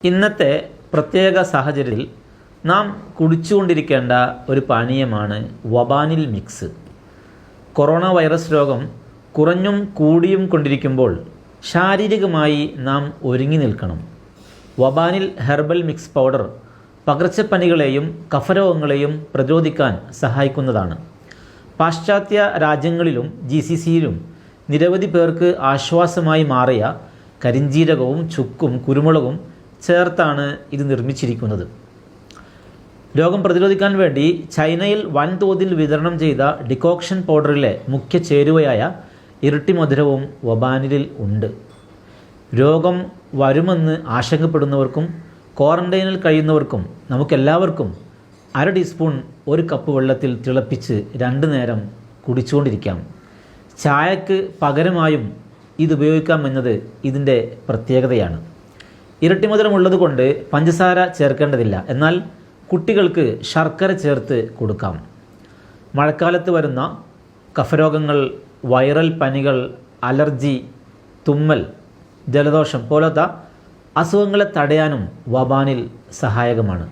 ഇന്നത്തെ പ്രത്യേക സാഹചര്യത്തിൽ നാം കുടിച്ചുകൊണ്ടിരിക്കേണ്ട ഒരു പാനീയമാണ് വബാനിൽ മിക്സ്. കൊറോണ വൈറസ് രോഗം കുറഞ്ഞും കൂടിയും കൊണ്ടിരിക്കുമ്പോൾ ശാരീരികമായി നാം ഒരുങ്ങി നിൽക്കണം. വബാനിൽ ഹെർബൽ മിക്സ് പൗഡർ പകർച്ചപ്പനികളെയും കഫരോഗങ്ങളെയും പ്രതിരോധിക്കാൻ സഹായിക്കുന്നതാണ്. പാശ്ചാത്യ രാജ്യങ്ങളിലും GCCയിലും നിരവധി പേർക്ക് ആശ്വാസമായി മാറിയ കരിഞ്ജീരകവും ചുക്കും കുരുമുളകും ചേർത്താണ് ഇത് നിർമ്മിച്ചിരിക്കുന്നത്. രോഗം പ്രതിരോധിക്കാൻ വേണ്ടി ചൈനയിൽ വൻതോതിൽ വിതരണം ചെയ്ത ഡിക്കോക്ഷൻ പൗഡറിലെ മുഖ്യ ചേരുവയായ ഇരട്ടി മധുരവും വബാനിലിൽ ഉണ്ട്. രോഗം വരുമെന്ന് ആശങ്കപ്പെടുന്നവർക്കും ക്വാറന്റൈനിൽ കഴിയുന്നവർക്കും നമുക്കെല്ലാവർക്കും 1/2 ടീസ്പൂൺ 1 കപ്പ് വെള്ളത്തിൽ തിളപ്പിച്ച് 2 നേരം കുടിച്ചുകൊണ്ടിരിക്കാം. ചായക്ക് പകരമായും ഇത് ഉപയോഗിക്കാമെന്നത് ഇതിൻ്റെ പ്രത്യേകതയാണ്. ഇരട്ടി മധുരമുള്ളത് കൊണ്ട് പഞ്ചസാര ചേർക്കേണ്ടതില്ല. എന്നാൽ കുട്ടികൾക്ക് ശർക്കര ചേർത്ത് കൊടുക്കാം. മഴക്കാലത്ത് വരുന്ന കഫരോഗങ്ങൾ, വൈറൽ പനികൾ, അലർജി, തുമ്മൽ, ജലദോഷം പോലത്തെ അസുഖങ്ങളെ തടയാനും വബാനിൽ സഹായകമാണ്.